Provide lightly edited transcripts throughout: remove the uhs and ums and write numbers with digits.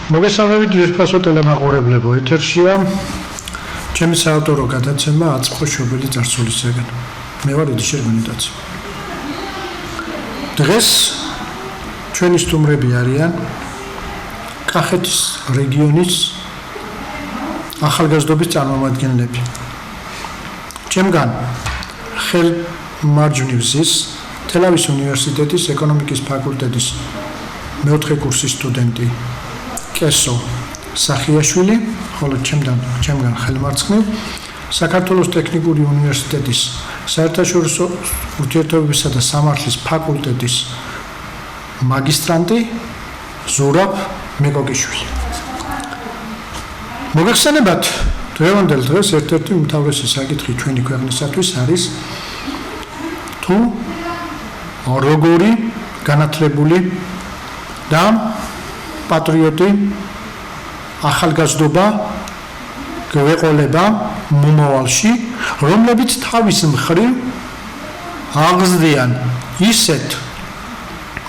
მოგესალმებით ძვირფასო ტელემაყურებლებო, ეთერშია ჩემი საავტორო გადაცემა აწმყო შობელი წარსულისაგან. მე ვარ ედიშერ გუნდაცი. დღეს ჩვენი სტუმრები არიან კახეთის რეგიონის ახალგაზრდობის წარმომადგენლები. ჩემგან ხელმარჯვნივზის თელავის უნივერსიტეტის ეკონომიკის ფაკულტეტის მეოთხე კურსის სტუდენტი კესო სახიაშვილი, ხოლო ჩემგან ხელმარცხნივ საქართველოს ტექნიკური უნივერსიტეტის საერთაშორისო ურთიერთობებისა და სამართლის ფაკულტეტის მაგისტრანტი ზურაბ მეკოკიშვილი. მოგეხსენებათ, დღევანდელ დღეს ერთ-ერთი უმთავრესი საკითხი ჩვენი ქვეყნისათვის არის თუ როგორი განათლებული და პატრიოტი ახალგაზრდობა გვეყოლება მომავალში, რომლებიც თავის მხრივ აღზრდიან ისეთ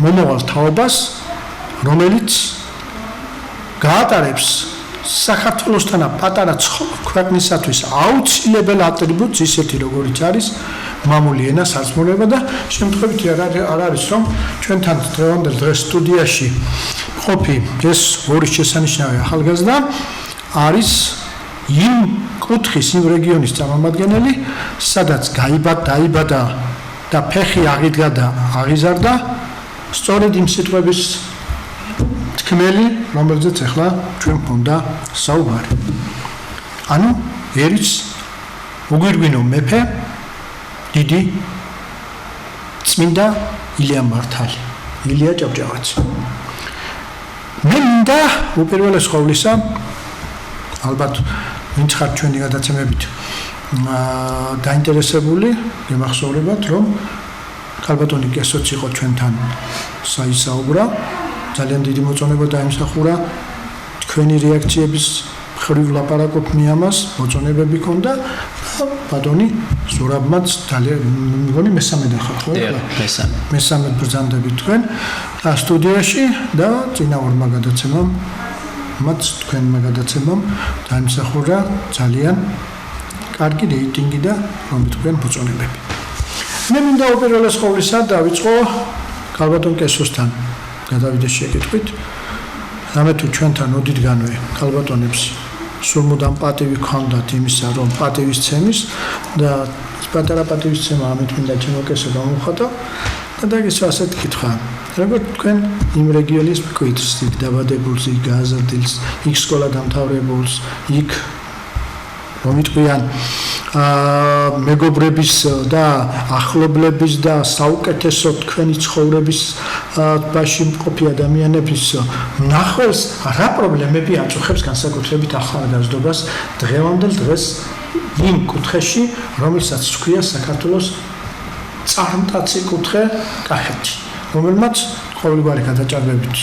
მომავალ თაობას, რომელიც გაატარებს საქართველოსთან პატარა ქვეყნისათვის აუცილებელ ატრიბუტს, ისეთი როგორიც არის მამული ენა, სასწავლება და შემთხვევით არ არის რომ ჩვენთან დღევანდელ დღეს სტუდიაში ყოფი ეს ორი შესანიშნავი ახალგაზრდა არის იმ კუთხის, იმ რეგიონის წარმომადგენელი, სადაც დაიბადა და ფეხი აღიდგა და აღიზარდა სწორედ იმ სიტყვების თქმელი, რომელზეც ახლა ჩვენ გვქონდა საუბარი. ანუ ერიც უგვირგვინო მეფე დიდი წმინდა ილია მართალი, ილია ჭავჭავაძე. მე მინდა უპირველეს ყოვლისა, ალბათ ვინც ხართ ჩვენი გადაცემებით დაინტერესებული, გემახსოვრებათ, რომ ქალბატონი კესოც იყო ჩვენთან საისაუბრა, ძალიან დიდი მოწონება დაიმსახურა თქვენი რეაქციების მხრივ ლაპარაკობ მე ამას, მოწონებები ქონდა. ბატონი ზურაბმაც ძალიან მგონი მესამე დახარ ხო? მესამე ბრძანდებით თქვენ სტუდიაში და წინააღმდეგ გადაცემამ მათ თქვენმა გადაცემამ დაიმსახურა ძალიან კარგი რეიტინგი და რომ თქვენ მოწონებები. მე მინდა უპირველეს ყოვლისა დავიწყო ქალბატონ კესოსთან გადავიდე შეკითხვით. რამე თუ ჩვენთან ოდითგანვე ქალბატონებს სულმუდამ პატივი ქონდათ იმისა, რომ პატივისცემის და პატარა პატივისცემა ამით მინდა ჩემო კესო გამოვხატო და დაგესვა ასეთ კითხვა. როგორ თქვენ იმ რეგიონის მკვიდრს, იქ დაბადებულს, იქ გააზრდილს, იქ სკოლა დამთავრებულს, იქ რომიტყვიან მეგობრების და ახლობლების და საუკეთესო თქვენი ცხოვრების ბაში მყოფი ადამიანების ნახველს რა პრობლემები აწუხებს განსაკუთრებით ახალგაზრდობას დღევანდელ დღეს იმ კუთხეში, რომელსაც ჰქვია საქართველოს წარმტაცი კუთხე კახეთი, რომელმაც ყოველგვარი გადაჭარბებით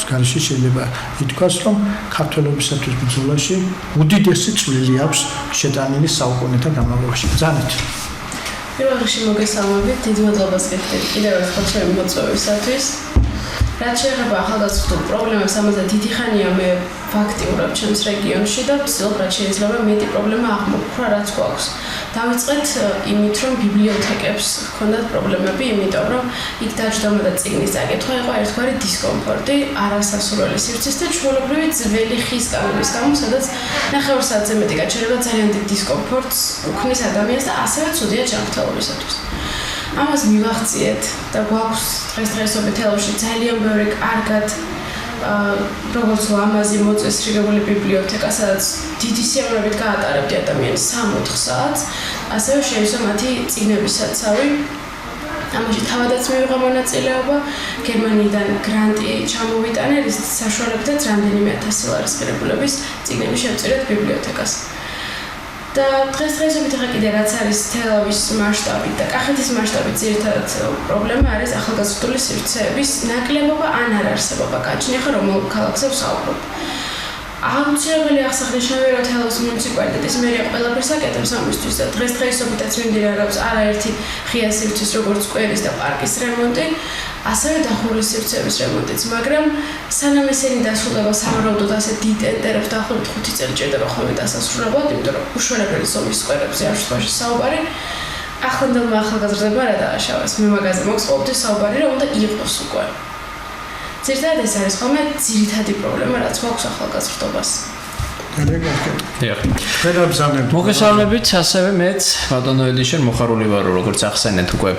გარეშე შეიძლება ითქვას, რომ ქართველობისათვის ბრძოლაში უდიდესი წვლილი აქვს შეტანილი საუკუნეთა განმავლობაში. ბრძანეთ. პირველ რიგში მოგესალმებით, დიდ მადლობას გიხდით კიდევ ერთხელ ჩემი მოწვევისათვის. რაც შეეხება ახალგაზრდულ პრობლემებს, ამაზე დიდი ხანია მე ფაქტიურად ჩემს რეგიონში და ვცდილობ რაც შეიძლება მეტი პრობლემა აღმოფხვრა რაც გვაქვს. დავიწყეთ იმით, რომ ბიბლიოთეკებს ჰქონდათ პრობლემები, იმიტომ რომ იქ დაჯდომა და წიგნის წაკითხვა იყო ერთგვარი დისკომფორტი, არასასურველი სივრცის და ჩვეულებრივი ძველი ხის კანონის გამო, სადაც ნახევარსაათზე მეტი გაჩერება ძალიან დიდ დისკომფორტს უქმნის ადამიანს და ასევე ცუდია ჯანმრთელობისათვის. ამას მივახციეთ და გვაქვს დღესდღეობით თელავში ძალიან ბევრი კარგად როგორც ლამაზი მოწესრიგებული ბიბლიოთეკა, სადაც დიდი სიამოვნებით გაატარებდი ადამიანს 3-4 საათს, ასევე შეისვა მათი წიგნების საცავი. ამაში თავადაც მივიღა მონაწილეობა, გერმანიიდან გრანტი ჩამოვიტანე, რის საშუალებითაც რამდენიმე 1000 ლარის ღირებულების წიგნები შევწირეთ ბიბლიოთეკას. და დღესდღეობით ახლა კიდე რაც არის თელავის მასშტაბით და კახეთის მასშტაბით ძირითადად პრობლემა არის ახალგაზრდული სივრცეების ნაკლებობა ან არარსებობა. გაჩნია ხა რომელ ქალაქზე ვსაუბრობ. აუცილებელი აღსანიშნავია თელოს მუნიციპალიტეტის მერია ყველაფერს აკეთებს ამისთვის და დღესდღეობით მიმდინარეობს არაერთი ღია სივრცის როგორც სკვერის და პარკის რემონტი, ასევე დახურვის სივრცეების რემონტიც, მაგრამ სანამ ესენი დასრულება სავარაუდოდ ასე დიდ ტემპერატურებს დაახლოებით 5 წელი ჭირდება ხოლმე დასასრულებლად, იმიტომ რომ უშვერებელი ზომის სკვერებზე არ შემთხვევაში საუბარი. ახლანდელმა ახალგაზრდებმა რა დააშავეს, მე მაგაზე მაქვს ყოველთვის საუბარი, რომ უნდა იყოს უკვე. ზოგადად ეს არის ხოლმე ძირითადი პრობლემა, რაც მაქვს ახალგაზრდობას. მოგესალმებით, ასევე მეც ბატონო ედიშენ მოხარული ვარ, როგორც ახსენეთ უკვე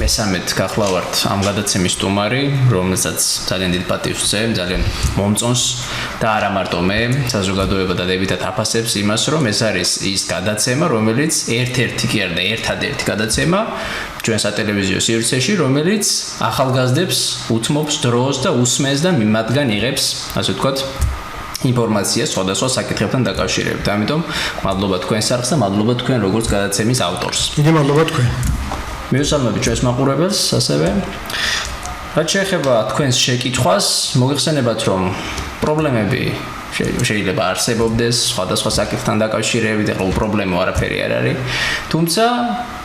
მესამედ გახლავართ ამ გადაცემის სტუმარი, რომელსაც ძალიან დიდ პატივს ვცემ, ძალიან მომწონს და არა მარტო მე, საზოგადოება და დებითად აფასებს იმას, რომ ეს არის ის გადაცემა, რომელიც ერთ-ერთი კი არა და ერთადერთი გადაცემა ჩვენ სატელევიზიო სივრცეში, რომელიც ახალგაზრდებს უთმობს დროს და უსმენს და მათგან იღებს, ასე ვთქვათ, ინფორმაცია სხვადასხვა საკითხებთან დაკავშირებით. ამიტომ მადლობა თქვენს არხს და მადლობა თქვენ როგორც გადაცემის ავტორს. დიდი მადლობა თქვენ. მივესალმებით ჩვენს მაყურებელს, ასევე რაც შეეხება თქვენს შეკითხვას, მოგეხსენებათ, რომ პრობლემები შეიძლება არსებობდეს სხვადასხვა საკითხთან დაკავშირებით, ახლა პრობლემა არაფერი არ არის. თუმცა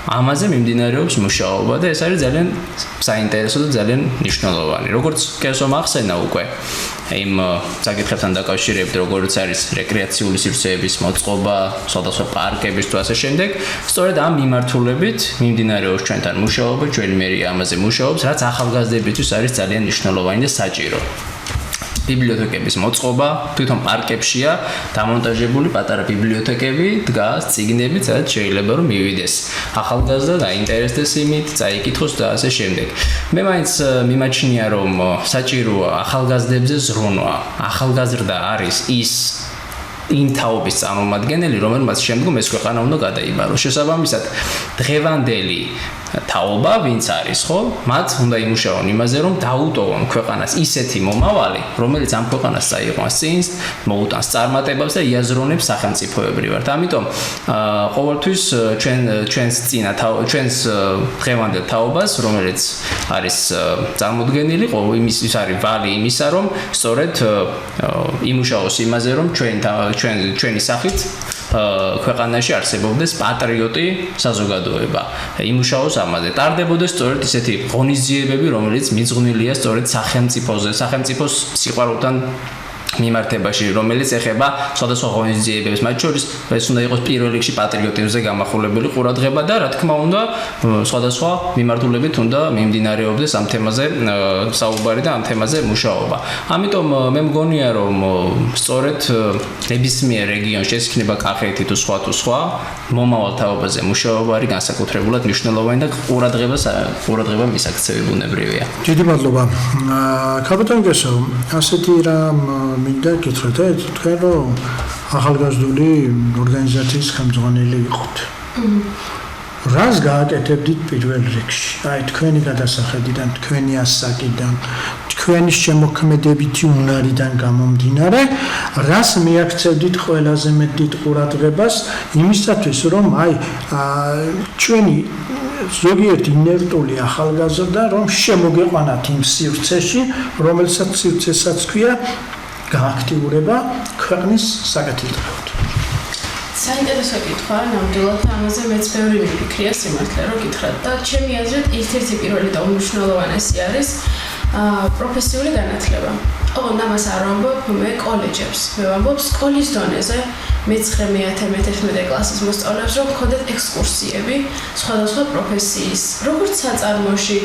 ამაზე მიმდინარეობს მუშაობა და ეს არის ძალიან საინტერესო და ძალიან მნიშვნელოვანი. როგორც კესომ ახსენა უკვე იმ საკითხებთან დაკავშირებით, როგორც არის რეკრეაციული სივრცეების მოწყობა, სხვადასხვა პარკების თუ ასე შემდეგ, სწორედ ამ მიმართულებით მიმდინარეობს ჩვენთან მუშაობა, ჩვენი მერია ამაზე მუშაობს, რაც ახალგაზრდებისთვის არის ძალიან მნიშვნელოვანი და საჭირო. ბიბლიოთეკების მოწყობა, თვითონ პარკებშია დამონტაჟებული პატარა ბიბლიოთეკები, დგას წიგნები, სადაც შეიძლება რომ მივიდეს ახალგაზრდა და აინტერესდეს იმით, წაიკითხოს და ასე შემდეგ. მე მაინც მიმაჩნია, რომ საჭიროა ახალგაზრდებზე ზრუნვა. ახალგაზრდა არის ის იმ თაობის წარმომადგენელი, რომელმაც შემდგომ ეს ქვეყანა უნდა გადაიბაროს. შესაბამისად, დღევანდელი თაობა, ვინც არის, ხო? მათ უნდა იმუშაონ იმაზე, რომ დაუტოვონ ქვეყანას ისეთი მომავალი, რომელიც ამ ქვეყანას წაიყვანს წინ, მოუტანს წარმატებებს და იაზრონებს სახელმწიფოებრივად. ამიტომ ყოველთვის ჩვენს დღევანდელ თაობას, რომელიც არის წარმოდგენილი, ის არის ვალი იმისა, რომ სწორედ იმუშაოს იმაზე, რომ ჩვენი სახით ქვეყანაში არსებობდეს პატრიოტი საზოგადოება. იმუშაოს ამაზე. ტარდებოდეს სწორედ ისეთი ღონისძიებები, რომელიც მიძღვნილია სწორედ სახელმწიფოს სიყვარულთან მიმართებაში, რომელიც ეხება სხვადასხვა ღონისძიებებს, მათ შორის ეს უნდა იყოს პირველ რიგში პატრიოტიზმზე გამახვილებელი ყურადღება და რა თქმა უნდა, სხვადასხვა მიმართულებით უნდა მიმდინარეობდეს ამ თემაზე საუბარი და ამ თემაზე მუშაობა. ამიტომ მე მგონია, რომ სწორედ ნებისმიერ რეგიონში ეს იქნება კახეთი თუ სხვა მომავალ თაობაზე მუშაობა არის განსაკუთრებულად მნიშვნელოვანი და ყურადღება მისაქცევი ბუნებრივია. დიდი მადლობა. ქალბატონო გესო, ასეთი რამ მინდა გითხრათ, თქვენ რომ ახალგაზრდული ორგანიზაციის ხელმძღვანელი იყოთ. რას გააკეთებდით პირველ რიგში? აი თქვენი გადასახედიდან, თქვენი ასაკიდან, თქვენი შემოქმედებითი უნარიდან გამომდინარე, რას მიაქცევდით ყველაზე მეტ დიდ ყურადღებას იმისათვის, რომ აი ჩვენი ზოგიერთი ინერტული ახალგაზრდა რომ შემოგეყვანათ იმ სივრცეში, რომელსაც სივრცესაც ქვია გააქტიურება ქვეყნის საკათილდღეოდ. საინტერესო კითხვაა, ნამდვილად ამაზე მეც ბევრი მიფიქრია სიმართლე რომ გითხრათ და ჩემი აზრით ერთ-ერთი პირველი და უმნიშვნელოვანესი არის პროფესიული განათლება. ოღონდ ამას არ ვამბობ მე კოლეჯებს, მე ვამბობ სკოლის დონეზე მე-9, მე-10, მე-11 კლასის მოსწავლეებს, რომ გქონდეთ ექსკურსიები სხვადასხვა პროფესიის, როგორც საწარმოში,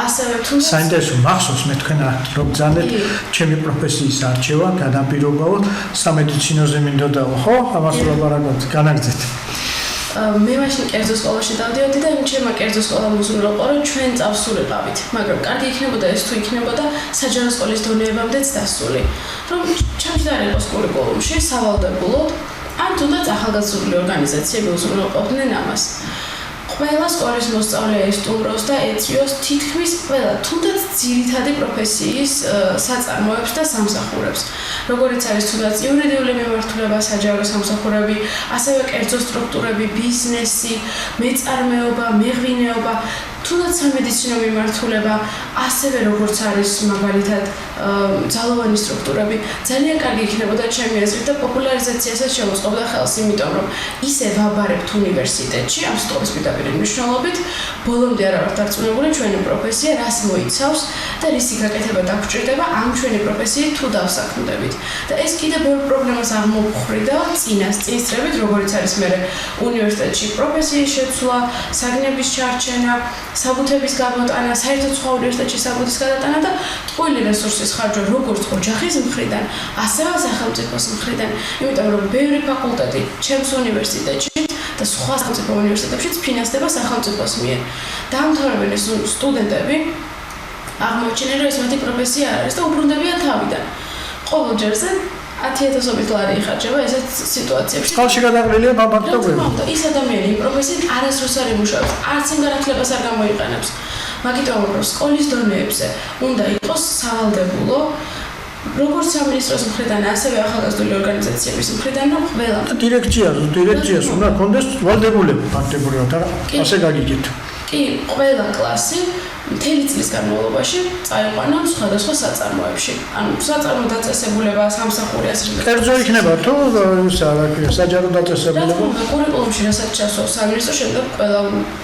ასევე თუნდაც საინტერესო მახსოვს მე თქვენ რომ ბრძანეთ ჩემი პროფესიის არჩევა, განაპირობაოდ სამედიცინოზე მინდოდაო, ხო? ამას ვლაპარაკობთ, განაგრძეთ. მე მაშინ კერძო სკოლაში დავდიოდი და იმ ჩემმა კერძო სკოლამ უზრუნველყო, რომ ჩვენ წავსულიყავით, მაგრამ კარგი იქნებოდა ეს თუ იქნებოდა საჯარო სკოლის დონეებამდეც დასული, რომ ჩემში არ იყოს კურიკულუმში სავალდებულოდ, ან თუნდაც ახალგაზრდული ორგანიზაციები უზრუნველყოფდნენ ამას. ყველა სკოლის მოსწავლე ესტუმროს და ეწვიოს თითქმის ყველა, თუნდაც ძირითადი პროფესიის საწარმოებს და სამსახურებს. როგორიც არის თუნდაც იურიდიული მიმართულება, საჯარო სამსახურები, ასევე კერძო სტრუქტურები, ბიზნესი, მეწარმეობა, მეღვინეობა, თუ თუნდაც სამედიცინო მიმართულება, ასევე როგორც არის მაგალითად ძალოვანი სტრუქტურები, ძალიან კარგი იქნებოდა ჩემი აზრით და პოპულარიზაციასაც შემოწყობდა ხელს, იმიტომ რომ ისე ვაბარებთ უნივერსიტეტში, ამ სიტყვის პირდაპირ მნიშვნელობით, ბოლომდე არ ვართ დარწმუნებული ჩვენი პროფესია რას მოიცავს და რისი გაკეთება დაგჭირდება ამ ჩვენი პროფესიით თუ დავსაქმდებით. და ეს კიდევ ბევრ პრობლემას აღმოფხრიდა წინასწრებით, როგორც არის მე უნივერსიტეტში პროფესიის შეცვლა, საგნების ჩარჩენა, საბუთების გამოტანა, საერთოდ სხვა უნივერსიტეტში საბუთის გადატანა და ტყუილი რესურსის ხარჯვა როგორც ოჯახის მხრიდან, ასევე სახელმწიფოს მხრიდან, იმიტომ რომ ბევრი ფაკულტეტი ჩემს უნივერსიტეტში და სხვა სახელმწიფო უნივერსიტეტებშიც ფინანსდება სახელმწიფოს მიერ. დაამთავრებელი სტუდენტები აღმოჩნდნენ, რომ ეს მათი პროფესია არ არის და უბრუნდებიან თავიდან. ყოველ ჯერზე 10,000 ლარი იხარჯება ესეთ სიტუაციებში. წყალში გადაყრილია ფაქტობრივად. ის ადამიანი იმ პროფესიით არასდროს არ იმუშავებს, არც იმ განათლებას არ გამოიყენებს. მაგიტომ რომ სკოლის დონეებზე უნდა იყოს სავალდებულო როგორც სამინისტროს მხრიდან, ასევე ახალგაზრდული ორგანიზაციების მხრიდან, რომ ყველა დირექციას უნდა კონდეს ვალდებულება ფაქტობრივად და ასე გაგიგეთ. კი, ყველა კლასი მთელი წლის განმავლობაში წაიყვანა სხვადასხვა საწარმოებში. ანუ საწარმო დაწესებულება სამსახური ასე. კერძო იქნება თუ საჯარო დაწესებულება? კურიკულუმში რასაც ჩასვავს სამინისტრო, შემდეგ ყველა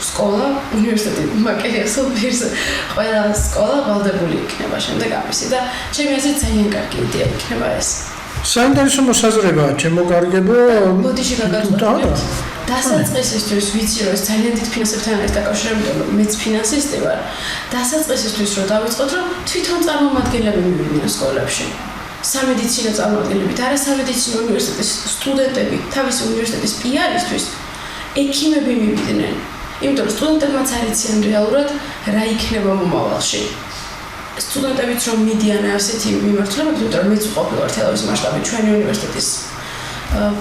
სკოლა, უნივერსიტეტი მაკერიასო პირზე, ყველა სკოლა ვალდებული იქნება შემდეგ ამისი და ჩემი აზრით ძალიან კარგი იდეა იქნება ეს. საინტერესო მოსაზრებაა, ჩემოგარგებო. ბოდიში გაგაწყვეტთ. დასაწყისისთვის ვიცი რომ ეს ძალიან დიდ ფინანსებთან არის დაკავშირებული, რომ მეც ფინანსისტი ვარ. დასაწყისისთვის რომ დავიწყოთ, რომ თვითონ წარმომადგენლები მივიდნენ სკოლებში. სამედიცინო წარმომადგენლები და არასამედიცინო უნივერსიტეტის სტუდენტები თავისი უნივერსიტეტის პიარისთვის ექიმები მივიდნენ. იმიტომ რომ სტუდენტებმაც არ იციან რეალურად რა იქნება მომავალში. სტუდენტებიც რომ მიდიან ასეთი მიმართულებით, იმიტომ რომ მეც ვყოფილი ვარ თელავის მასშტაბით ჩვენი უნივერსიტეტის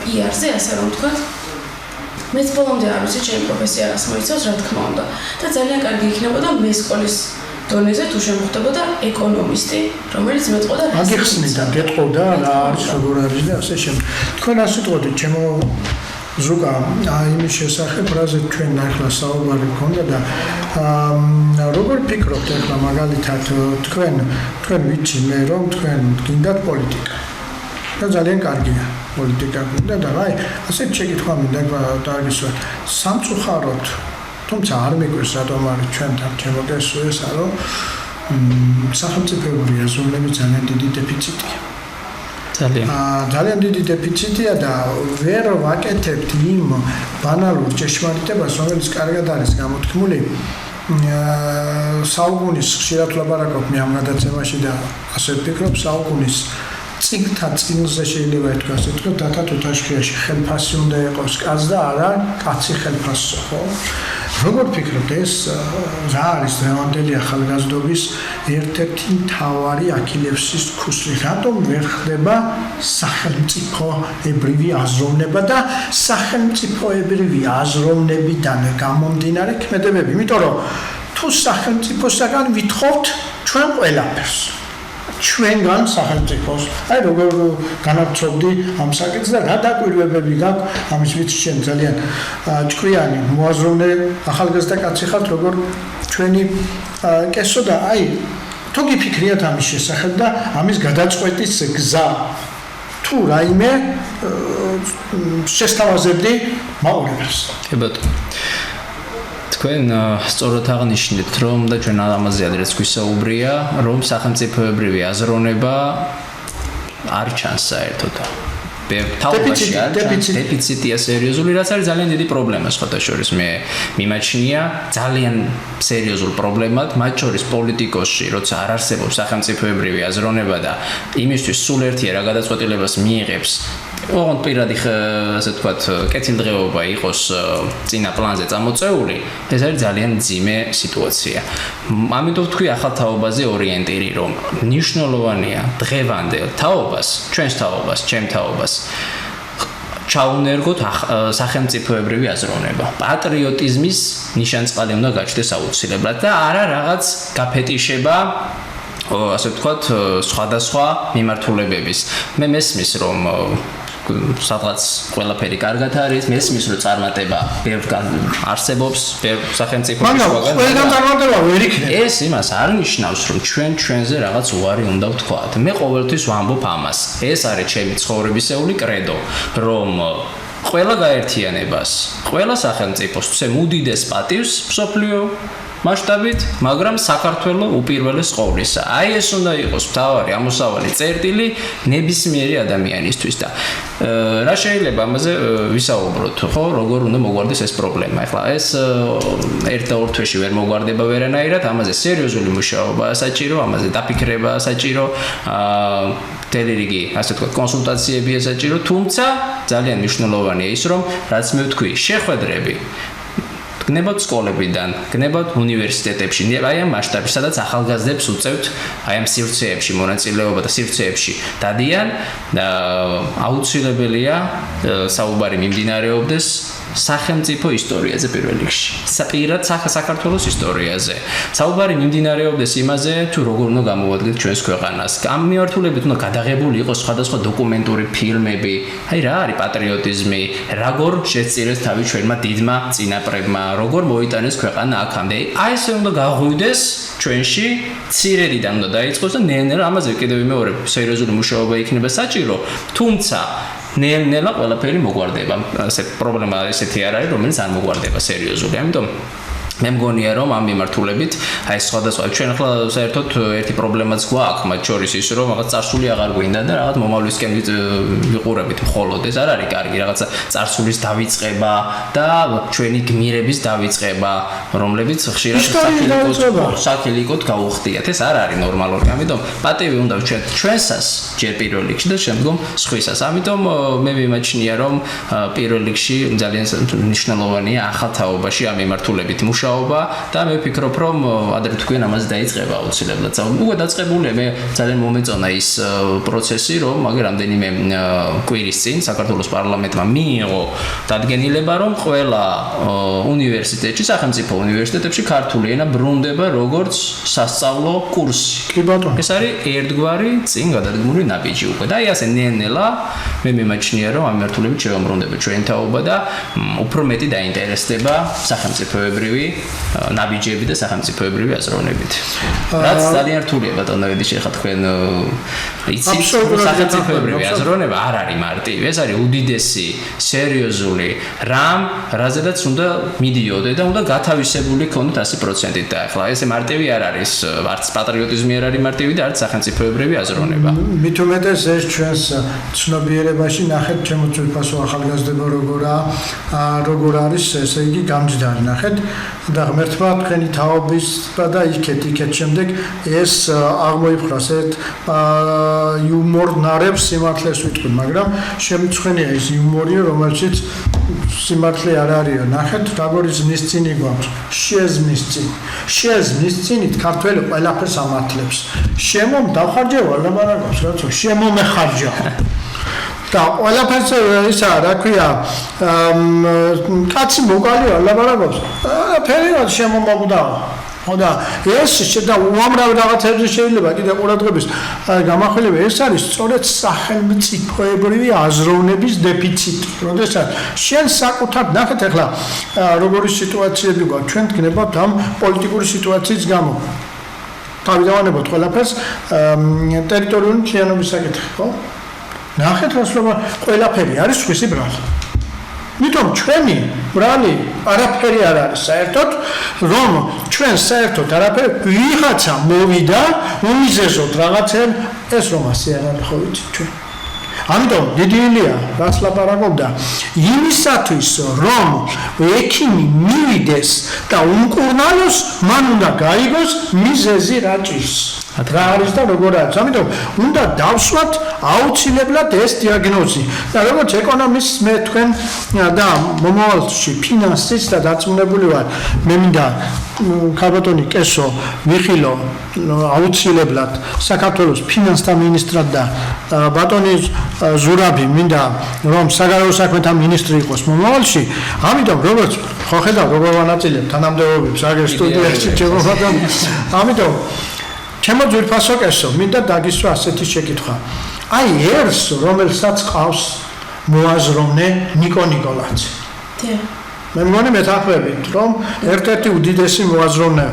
პიარზე, ასე რომ ვთქვათ. მეც ბოლომდე არ ვიცი ჩემი პროფესია რას მოიცავს, რა თქმა უნდა. და ძალიან კარგი იქნებოდა მე სკოლის დონეზე თუ შემოხდებოდა ეკონომისტი, რომელიც მეტყოდა რა. აგიხსნიდა, გეტყოდა რა არის, როგორ არის და ასე შემდეგ. თქვენ ასე ვთქვით, ჩემო ზუკა, იმის შესახებ, რაზე ჩვენ ახლა საუბარი გქონდა და როგორ ფიქრობთ ახლა მაგალითად თქვენ ვიცი მე რომ თქვენ გინდათ პოლიტიკა. და ძალიან კარგია პოლიტიკა გინდა და აი ასეთ შეკითხვა მინდა დაგვისვათ სამწუხაროდ თუმცა არ მიგვეს რატომ არის ჩვენთან შემოგესვა ეს რომ სახელმწიფოებრივი აზროვნების ძალიან დიდი დეფიციტია. ძალიან დიდი დეფიციტია და ვერ ვაკეთებთ იმ ბანალურ ჭეშმარიტებას, რომელიც კარგად არის გამოთქმული. საუკუნის ხშირად ვლაპარაკობ მე ამ გადაცემაში და ასე ვფიქრობ საუკუნის წიგნთა წიგნზე შეიძლება ითქვას ასე თქო დათა თუთაშხიაში ხელფასი უნდა იყოს კაც და არა კაცი ხელფასო ხო როგორ ფიქრობთ ეს რა არის დღევანდელი ახალგაზრდობის ერთ-ერთი მთავარი აქილევსის ქუსლი რატომ ვერ ხდება სახელმწიფოებრივი აზროვნება და სახელმწიფოებრივი აზროვნებიდან გამომდინარე ქმედებები იმიტომ რომ თუ სახელმწიფოსაგან ვითხოვთ ჩვენ ყველაფერს ჩვენგან სახელმწიფოს. აი როგორ განავრცობდი ამ საკითხს და რა დაკვირვებები გაქვს ამის ვიცი შენ ძალიან ჭკვიანი მოაზროვნე ახალგაზრდა კაცი ხართ როგორ ჩვენი კესო და აი თუ გიფიქრიათ ამის შესახებ და ამის გადაწყვეტის გზა თუ რაიმე შესთავაზებდი მაყურებელს. კი ბატონო. თქვენ სწორად აღნიშნეთ, რომ და ჩვენ ამაზე ადრეც გვისაუბრია, რომ სახელმწიფოებრივი აზროვნება არ ჩანს საერთოდ. თავობაში დეფიციტია სერიოზული, რაც არის ძალიან დიდი პრობლემა სხვადასხვა მე მიმაჩნია ძალიან სერიოზულ პრობლემად, მათ შორის პოლიტიკოსში, როცა არ არსებობს სახელმწიფოებრივი აზროვნება და იმისთვის სულ ერთია რა გადაწყვეტილებას მიიღებს ოღონდ პირადი ასე ვთქვათ, კეთილდღეობა იყოს წინა პლანზე წამოწეული, ეს არის ძალიან მძიმე სიტუაცია. ამიტომ თქვი ახალ თაობაზე ორიენტირი, რომ მნიშვნელოვანია დღევანდელ თაობას, ჩვენს თაობას, ჩემ თაობას ჩაუნერგოთ სახელმწიფოებრივი აზროვნება. პატრიოტიზმის ნიშანწყალი უნდა გაჩნდეს აუცილებლად და არა რაღაც გაფეტიშება ასე ვთქვათ, სხვადასხვა მიმართულებების. მე მესმის, რომ სადღაც ყველაფერი კარგად არის, მესმის რომ წარმატება ბევრგან არსებობს, ბევრ სახელმწიფოში მაგრამ ყველგან წარმატება ვერ იქნება. ეს იმას არ ნიშნავს, რომ ჩვენზე რაღაც უარი უნდა ვთქვათ. მე ყოველთვის ვამბობ ამას. ეს არის ჩემი ცხოვრებისეული კრედო, რომ ყველა გაერთიანებას, ყველა სახელმწიფოს ვცემ უდიდეს პატივს მსოფლიო მასშტაბით, მაგრამ საქართველოს უპირველეს ყოვლისა. აი ეს უნდა იყოს მთავარი ამოსავალი წერტილი ნებისმიერი ადამიანისთვის და რა შეიძლება ამაზე ვისაუბროთ, ხო, როგორ უნდა მოგვარდეს ეს პრობლემა. ეხლა ეს ერთ და ორ თვეში ვერ მოგვარდება ვერანაირად, ამაზე სერიოზული მუშაობაა საჭირო, ამაზე დაფიქრებაა საჭირო, მთელი რიგი, ასე ვთქვათ, კონსულტაციებია საჭირო, თუმცა ძალიან მნიშვნელოვანია ის, რომ რაც მე ვთქვი, შეხვედრები გნებავთ სკოლებიდან, გნებავთ უნივერსიტეტებში, აი ამ მასშტაბში, სადაც ახალგაზრდებს უწევთ აი ამ სივრცეებში მონაწილეობა და სივრცეებში დადიან და აუცილებელია საუბარი მიმდინარეობდეს სახელმწიფო ისტორიაზე პირველ რიგში. პირად საქართველოს ისტორიაზე. საუბარი მიმდინარეობდეს იმაზე, თუ როგორ უნდა გამოვადგეთ ჩვენს ქვეყანას. ამ მიმართულებით უნდა გადაღებული იყოს სხვადასხვა დოკუმენტური ფილმები. აი რა არის პატრიოტიზმი, როგორ შეწირეს თავი ჩვენმა დიდმა წინაპრებმა, როგორ მოიტანეს ქვეყანა აქამდე. აი ესე უნდა გაღვივდეს ჩვენში, ცირედიდან უნდა დაიწყოს და ნელ-ნელა ამაზე კიდევ მეორე სერიოზული მუშაობა იქნება საჭირო, თუმცა ნელ-ნელა ყველაფერი მოგვარდება. ასე პრობლემა ესეთი არ არის, რომელიც არ მოგვარდება სერიოზული. ამიტომ მე მგონია რომ ამ მიმართულებით აი სხვადასხვა ჩვენ ახლა საერთოდ ერთი პრობლემაც გვაქვს მათ შორის ის რომ რაღაც წარსული აღარ გვინდა და რაღაც მომავლისკენ ვიყურებით მხოლოდ ეს არ არის კარგი რაღაცა წარსულის დავიწყება და ჩვენი გმირების დავიწყება რომლებიც ხშირად საქილიკოდ გაუხდიათ ეს არ არის ნორმალური ამიტომ პატივი უნდა ვჩვენოთ ჩვენსას ჯერ პირველ რიგში და შემდგომ სხვისას ამიტომ მე მიმაჩნია რომ პირველ რიგში ძალიან მნიშვნელოვანია ახალ თაობაში ამ მიმართულებით და მე ვფიქრობ რომ ადრე თქვენ ამას დაიწყება აუცილებლად. უკვე დაწყებულია მე ძალიან მომეწონა ის პროცესი რომ მაგ რამდენიმე კვირის წინ საქართველოს პარლამენტმა მიიღო დადგენილება რომ ყველა უნივერსიტეტში სახელმწიფო უნივერსიტეტებში ქართული ენა ბრუნდება როგორც სასწავლო კურსი. კი ბატონო. ეს არის ერთგვარი წინ გადადგმული ნაბიჯი უკვე და აი ასე ნელ-ნელა მე მიმაჩნია რომ ამ მიმართულებით შევამბრუნდება ჩვენი თაობა და უფრო მეტი დაინტერესდება სახელმწიფოებრივი ნაბიჯები და სახელმწიფოებრივი აზროვნებით. რაც ძალიან რთულია ბატონო, შეხა თქვენ იცით, სახელმწიფოებრივი აზროვნება არ არის მარტივი, ეს არის უდიდესი, სერიოზული რამ, რაზედაც უნდა მიდიოდე და უნდა გათავისებული ქონდეთ 100%-ით და ახლა ესე მარტივი არ არის, არც პატრიოტიზმი არ არის მარტივი და არც სახელმწიფოებრივი აზროვნება. მით უმეტეს ეს ჩვენს ცნობიერებაში ნახეთ ჩემო ძვირფასო ახალგაზრდება როგორ არის, ესე იგი გამჯდარი ნახეთ და ღმერთმა თქვენი თაობის და იქეთ შემდეგ ეს აღმოიფხრას ერთ იუმორ ნარევს სიმართლეს ვიტყვი, მაგრამ შემწხვენია ის იუმორია, რომელშიც სიმართლე არ არისო. ნახეთ, როგორი ზმნის წინი გვაქვს. შეზმნის წინით ქართველი ყველაფერს ამართლებს. შემომ დავხარჯევა ლაბარაკობს, რაცო შემომეხარჯა. და ყველაფერს ისა რა ქვია კაცი მოკალია ლაბარაკობს ფერად შემომაგდა ხოდა ეს შედა უამრავ რაღაცებზე შეიძლება კიდე ყურადღების გამახვილება ეს არის სწორედ სახელმწიფოებრივი აზროვნების დეფიციტი როდესაც შენ საკუთარ ნახეთ ახლა როგორი სიტუაციები გვაქვს ჩვენ გქნებავთ ამ პოლიტიკური სიტუაციის გამო თავიდანვე ყველაფერს ტერიტორიული მთლიანობის საკითხი ხო ნახეთ რასლობა ყველაფერი არის სხვისი ბრალი. მითომ ჩვენი ბრალი არაფერი არ არის საერთოდ, რომ ჩვენ საერთოდ არაფერი ვიღაცა მოვიდა, უმიზესოდ რაღაცენ ეს რომ ასე არ არის ხო ვიცი ჩვენ. ამიტომ დიდი ილია რაც ლაპარაკობდა იმისათვის რომ ექიმი მივიდეს და უმკურნალოს მან უნდა გაიგოს მიზეზი რაჭის. რა არის და როგორ არის. ამიტომ უნდა დავსვათ აუცილებლად ეს დიაგნოზი. და როგორც ეკონომისტ მე თქვენ და მომავალში ფინანსის და დარწმუნებული ვარ. მე მინდა ქალბატონი კესო ვიხილო აუცილებლად საქართველოს ფინანსთა მინისტრად და ბატონი ზურაბი მინდა რომ საგარეო საქმეთა მინისტრი იყოს მომავალში. ამიტომ როგორც ხო ხედავ როგორ ვანაწილებ თანამდებობებს აგერ სტუდიაში ჩემო ბატონი. ამიტომ ჩემო ძვირფასო კესო მინდა დაგისვა ასეთი შეკითხვა. აი ერს რომელსაც ყავს მოაზროვნე ნიკო ნიკოლაძე. მე მგონი მეთანხმებით, რომ ერთ-ერთი უდიდესი მოაზროვნეა.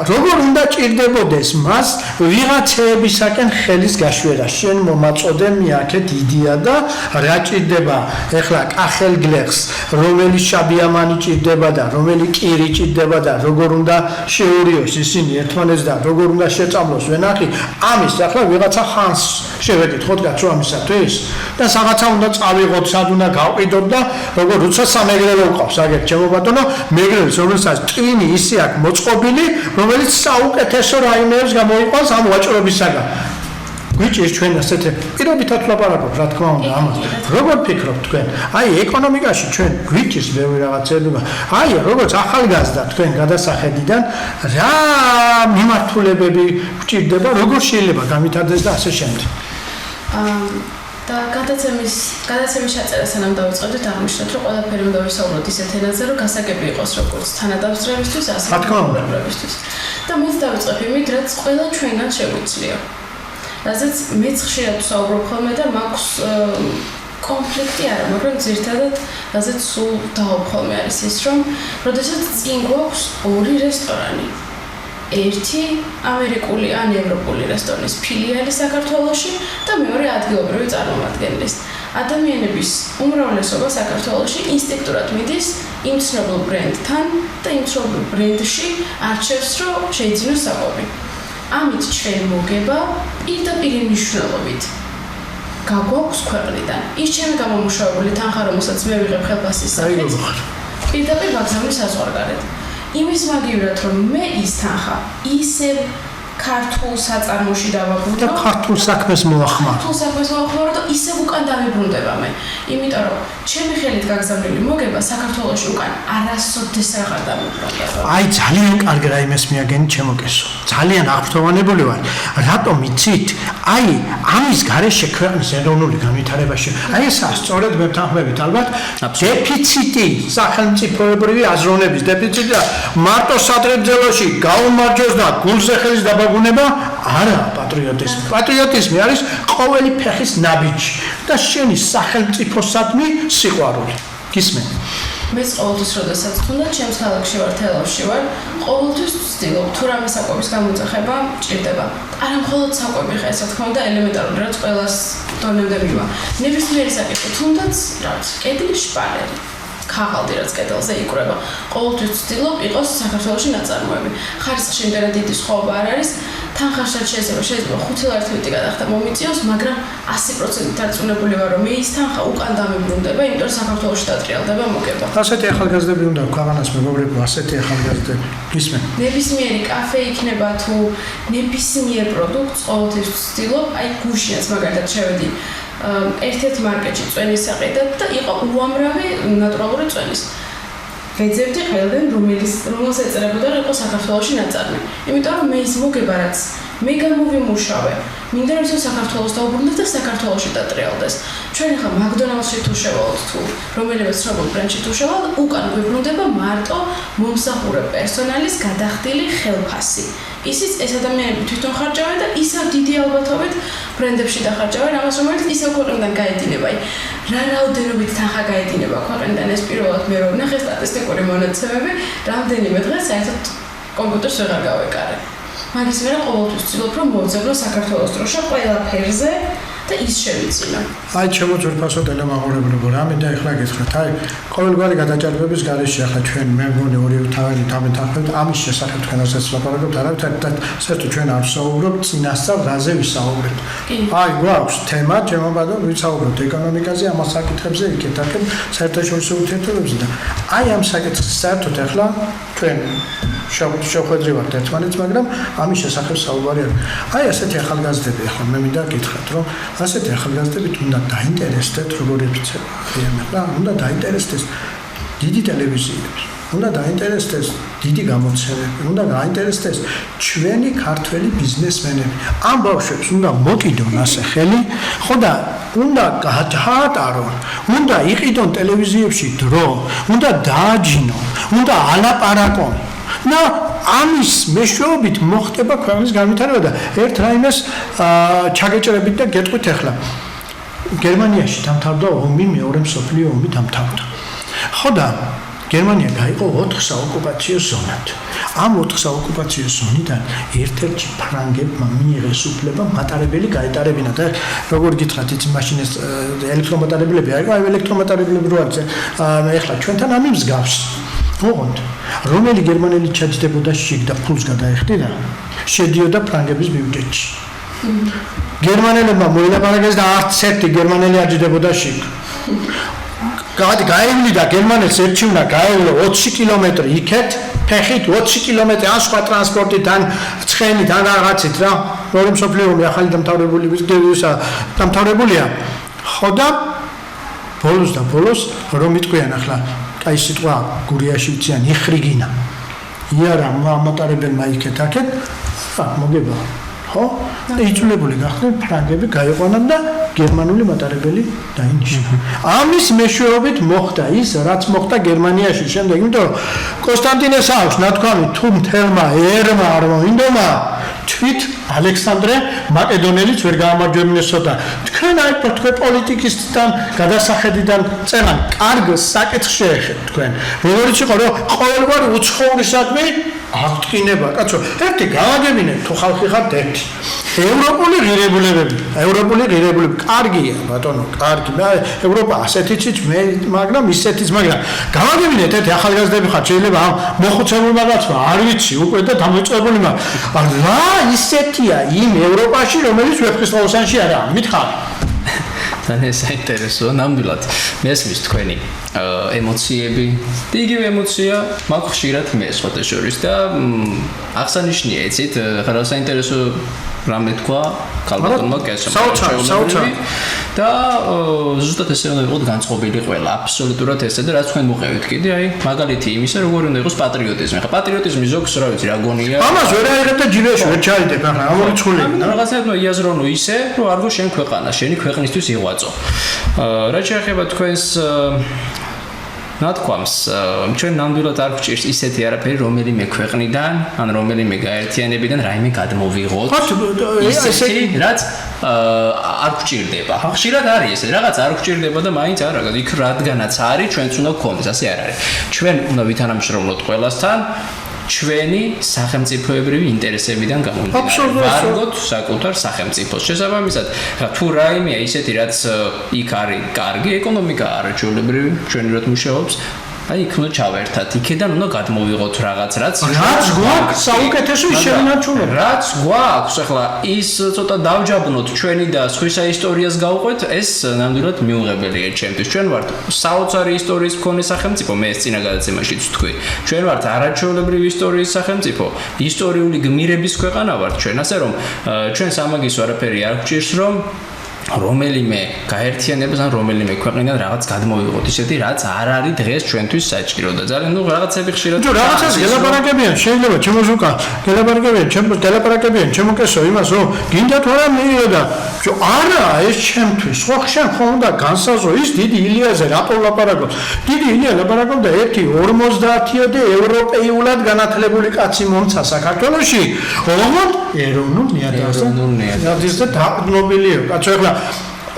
როგორ უნდა ჭირდებოდეს მას ვიღაცეებისაკენ ხელის გაშვერა. შენ მომაწოდე მიაქეთ იდეა და რა ჭირდება ეხლა კახელგლეხს, რომელი შაბიამანი ჭირდება და რომელი კირი ჭირდება და როგორ უნდა შეურიოს ისინი ერთმანეთს და როგორ უნდა შეწამლოს ვენახი. ამის ახლა ვიღაცა ხანს შევეკითხოთ კაცო ამისათვის და რაღაცა უნდა წავიღოთ, სად უნდა გავყიდოთ და როგორ როცა მეგრელო ყავს აგერ ჩემო ბატონო მეგრელს რომელსაც ტვინი ისე აქვს მოწყობილი რომელიც საუკეთესო რაიმეებს გამოიყვანს ამ ვაჭრობისაგან გვიჭირს ჩვენ ასეთ პირობითად ვლაპარაკობ რა თქმა უნდა ამას როგორ ფიქრობთ თქვენ აი ეკონომიკაში ჩვენ გვიჭირს ბევრი რაღაცები აი როგორც ახალგაზრდა თქვენ გადასახედიდან რა მიმართულებები გვჭირდება როგორ შეიძლება გამითარდეს და ასე შემდეგ და გადაცემის ჩაწერა სანამ დავიწყებდით აღნიშნეთ რომ ყველაფერი უნდა ვისაუბროთ ისეთ ენაზე რომ გასაგები იყოს როგორც თანადამსწრებისთვის ასე პროგრამისტებისთვის და მოდი დავიწყებ იმით რაც ყველა ჩვენგან შეგვიძლია რაზეც მეც ხშირად ვსაუბრობ ხოლმე და მაქვს კონფლიქტი არა მაგრამ ზირთადად რაზეც სულ დავობ ხოლმე არის ის რომ როდესაც წინ გვაქვს ორი რესტორანი ერთი ამერიკული ან ევროპული რესტორნის ფილიალი საქართველოში და მეორე ადგილობრივი წარმომადგენლის. ადამიანების უმრავლესობა საქართველოში ინსტინქტურად მიდის იმ ცნობილ ბრენდთან და იმ ცნობილ ბრენდში არჩევს რომ შეიძინოს საკვები. ამით ჩვენ მოგება პირდაპირ მნიშვნელობით გაგვაქვს ქვეყნიდან. ის ჩემი გამომუშავებული თანხა რომელსაც მე ვიღებ ხელფასის სახით პირდაპირ ვაგზავნე საზღვარგარეთ. იმის მაგივრად რომ მე ის თანხა ისევ ქართულ საწარმოში დავაბრუნო და ქართულ საქმეს მოახმარო. ქართულ საქმეს მოახმარო და ისევ უკან დავიბრუნდება მე. იმიტომ რომ ჩემი ხელით გაგზავნილი მოგება საქართველოში უკან არასოდეს აღარ დამიბრუნდება. აი ძალიან კარგი რაიმეს მიაგენი ჩემო კესო. ძალიან აღფრთოვანებული ვარ. რატომ იცით? აი ამის გარეშე ქვეყნის ეროვნული განვითარებაში. აი ესა სწორედ მე ვთანხმებით ალბათ დეფიციტი სახელმწიფოებრივი აზროვნების დეფიციტი და მარტო სატრედზელოში გაუმარჯოს და გულზე ხელის დაბაგუნება არა პატრიოტიზმი. პატრიოტიზმი არის ყოველი ფეხის ნაბიჯი და შენი სახელმწიფოსადმი სიყვარული. გისმენ? მეც ყოველთვის როდესაც თუნდაც ჩემს ქალაქში ვარ, თელავში ვარ, ყოველთვის ვცდილობ თუ რამე საკვების გამოძახება ჭირდება. არა მხოლოდ საკვები ხა ესე თქმა უნდა ელემენტარული რაც ყველას დონემდე მივა. ნებისმიერი საკითხი თუნდაც რაც კედლის შპალერი ქაღალდი რაც კედელზე იკვრება. ყოველთვის ვცდილობ იყოს საქართველოში ნაწარმოები. ხარისხში იმდენად დიდი სხვაობა არ არის. თანხაშად შეიძლება 5 ლარი თვიტი გადახდა მომიწიოს, მაგრამ 100% დარწმუნებული ვარ, რომ მე ის თანხა უკან დამიბრუნდება, იმიტომ რომ საქართველოში დატრიალდება მოგება. ასეთი ახალგაზრდები უნდა ქვეყანას მეგობრებო, ასეთი ახალგაზრდები. გისმენ? ნებისმიერი კაფე იქნება თუ ნებისმიერ პროდუქტს ყოველთვის ვცდილობ, აი გუშინაც მაგალითად შევედი ერთ-ერთ მარკეტში წვენის საყიდად და იყო უამრავი ნატურალური წვენის. ვეძებდი ყველგან რომელს ეწერებოდა რომ იყო საქართველოში ნაწარმი. იმიტომ რომ მე ის მოგება რაც მე გამოვიმუშავე. მინდა რომ საქართველოს დაუბრუნდეს და საქართველოში დატრიალდეს. ჩვენ ახლა მაკდონალდსში თუ შევალთ თუ რომელიმე ცნობილ ბრენდში თუ შევალთ, უკან გვიბრუნდება მარტო მომსახურე პერსონალის გადახდილი ხელფასი. ისიც ეს ადამიანები თვითონ ხარჯავენ და ისევ დიდი ალბათობით ბრენდებში დახარჯავენ ამას რომელიც ისევ ქვეყნიდან გაედინება. რა რაოდენობით თანხა გაედინება ქვეყნიდან ეს პირველად მე რომ ნახე სტატისტიკური მონაცემები, რამდენიმე დღეს საერთოდ კომპიუტერს ვეღარ გავეკარე. მაგის მერე ყოველთვის ვცდილობ რომ მოვძებნო საქართველოს დროშა ყველაფერზე და ის შევიძინო. აი ჩემო ძვირფასო ტელემაყურებლებო, რამე და ეხლა გითხრათ, აი ყოველგვარი გადაჭარბების გარეშე ახლა ჩვენ მე მგონი ორივე თავი დამეთანხმებით ამის შესახებ თქვენასაც ვაპარაკობთ, არავითარ და საერთოდ ჩვენ არ ვსაუბრობთ წინასწარ რაზე ვისაუბრებთ. აი გვაქვს თემა, ჩემო ბატონო, ვისაუბროთ ეკონომიკაზე, ამას საკითხებზე, იქეთ-აქეთ საერთაშორისო ურთიერთობებზე და აი ამ საკითხს საერთოდ ახლა ჩვენ შევხვედრივართ ერთმანეთს, მაგრამ ამის შესახებ საუბარი არის. აი ასეთი ახალგაზრდები ახლა მე მინდა გითხრათ, რომ ასეთი ახალგაზრდებით უნდა დაინტერესდეთ როგორი ფიცერია და უნდა დაინტერესდეს დიდი ტელევიზიები, უნდა დაინტერესდეს დიდი გამოცემები, უნდა დაინტერესდეს ჩვენი ქართველი ბიზნესმენები. ამ ბავშვებს უნდა მოკიდონ ასე ხელი, ხო და უნდა გაატარონ, უნდა იყიდონ ტელევიზიებში დრო, უნდა დააჯინონ, უნდა ალაპარაკონ. და ამის მეშვეობით მოხდება ქვეყნის განვითარება და ერთ რაიმეს ჩაგეჭრებით და გეტყვით ახლა გერმანიაში დამთავრდა ომი, მეორე მსოფლიო ომი დამთავრდა. ხო და გერმანია გაიყო 4 საოკუპაციო ზონად. ამ 4 საოკუპაციო ზონიდან ერთ-ერთი ფრანგებმა მიიღეს უფლება მატარებელი გაეტარებინა და როგორ გითხრათ იცი მაშინ ეს ელექტრომატარებლები აიყო, აი ელექტრომატარებლები რო არის ეხლა ჩვენთან ამი მსგავს. ოღონდ რომელი გერმანელი ჩაჯდებოდა შიგ და ფულს გადაეხდიდა, შედიოდა ფრანგების ბიუჯეტში. გერმანელებმა მოილაპარაკეს და არც ერთი გერმანელი არ ჯდებოდა შიგ. გაევლიდა გერმანელს ერჩივნა გაევლო 20 კილომეტრი იქეთ ფეხით 20 კილომეტრი ან სხვა ტრანსპორტით ან ცხენით ან რაღაცით რა მეორე მსოფლიო ომი ახალი დამთავრებულია ხო და ბოლოს რომ იტყვიან ახლა აი სიტყვა გურიაში იციან იხრიგინა იარა მატარებელმა იქეთ აქეთ მოგება ხო იწულებული გახდნენ ფრანგები გაიყვანან და გერმანული მატარებელი დაინიშნა. ამის მეშვეობით მოხდა ის, რაც მოხდა გერმანიაში შემდეგ, იმიტომ რომ კონსტანტინე საუს ნათქვამი თუ მთელმა ერმა არ მოინდომა, თვით ალექსანდრე მაკედონელიც ვერ გაამარჯვებინესოდა. თქვენ აი თქვენ პოლიტიკისთან გადასახედიდან წერან კარგ საკითხს შეეხეთ თქვენ. როგორც იყო რომ ყოველგვარი უცხოური საქმე აღტკინება, კაცო, ერთი გავაგებინეთ თუ ხალხი ხართ ერთი. ევროპული ღირებულებები კარგია ბატონო, კარგი. ევროპა ასეთიც მაგრამ ისეთიც, მაგრამ გავაგებინეთ ერთი ახალგაზრდები ხართ, შეიძლება ამ მოხუცებულ რაღაცა არ ვიცი უკვე და დამოწებული, მაგრამ რა ისეთია იმ ევროპაში, რომელიც ვეფხისტყაოსანში არაა, მითხარ. თან ეს საინტერესოა ნამდვილად მესმის თქვენი ემოციები და იგივე ემოცია მაქვს ხშირად მე სხვადასხვა და აღსანიშნია იცით რა საინტერესო რამე თქვა ქალბატონმა კესო და ზუსტად ესე უნდა იყოს განწყობილი ყველა აბსოლუტურად ესე და რაც თქვენ მოყევით კიდე აი მაგალითი იმისა როგორ უნდა იყოს პატრიოტიზმი ხა პატრიოტიზმი ზოგს რა ვიცი რა გონია ამას ვერ აიღებ და ჯილეში ვერ ჩაიდებ ახლა ამორიცხული რაღაცა იაზრონო ისე რომ არ გო შენ ქვეყანა შენი ქვეყნისთვის იღვაწო რა შეეხება თქვენს ნათქვამს ჩვენ ნამდვილად არ გვჭირს ისეთი არაფერი რომელიმე ქვეყნიდან ან რომელიმე გაერთიანებიდან რაიმე გადმოვიღოთ ისეთი რაც არ გვჭირდება ხშირად არის ესე რაღაც არ გვჭირდება და მაინც არა იქ რადგანაც არის ჩვენც უნდა გქონდეს ასე არ არის ჩვენ უნდა ვითანამშრომლოთ ყველასთან ჩვენი სახელმწიფოებრივი ინტერესებიდან გამომდინარე ვარგოთ საკუთარ სახელმწიფოს შესაბამისად თუ რაიმეა ისეთი რაც იქ არის კარგი ეკონომიკა არის ჩვეულებრივი ჩვენი როდ მუშაობს აი იქ უნდა ჩავერთათ იქიდან უნდა გადმოვიღოთ რაღაც რაც გვაქვს საუკეთესო შევინარჩუნოთ რაც გვაქვს ახლა ის ცოტა დავჯაბნოთ ჩვენი და სხვისა ისტორიას გავყვეთ ეს ნამდვილად მიუღებელია ჩემთვის ჩვენ ვართ საოცარი ისტორიის მქონე სახელმწიფო მე ეს წინა გადაცემაშიც ვთქვი ჩვენ ვართ არაჩვეულებრივი ისტორიის სახელმწიფო ისტორიული გმირების ქვეყანა ვართ ჩვენ ასე რომ ჩვენს ამაგის არაფერი არ გვჭირს რომ რომელიმე გაერთიანებას ან რომელიმე ქვეყნიდან რაღაც გადმოვიღოთ ისეთი რაც არ არის დღეს ჩვენთვის საჭირო და ძალიან ნუ რაღაცები ხშირად თუ რაღაცას გელაპარაკებიან შეიძლება ჩემოზუკა გელაპარაკებიან ჩემოკესო იმას რომ გინდა თუ არა მიიღო და არა ეს ჩემთვის ხო შენ ხო უნდა განსაზღვრო ის დიდი ილიაზე რატო ლაპარაკობს დიდი ილია ლაპარაკობდა 1.50-იოდე ევროპეულად განათლებული კაცი მომცა საქართველოში ოღონდ ეროვნულ ნიადაგზე დაგნობილია კაცო ეხლა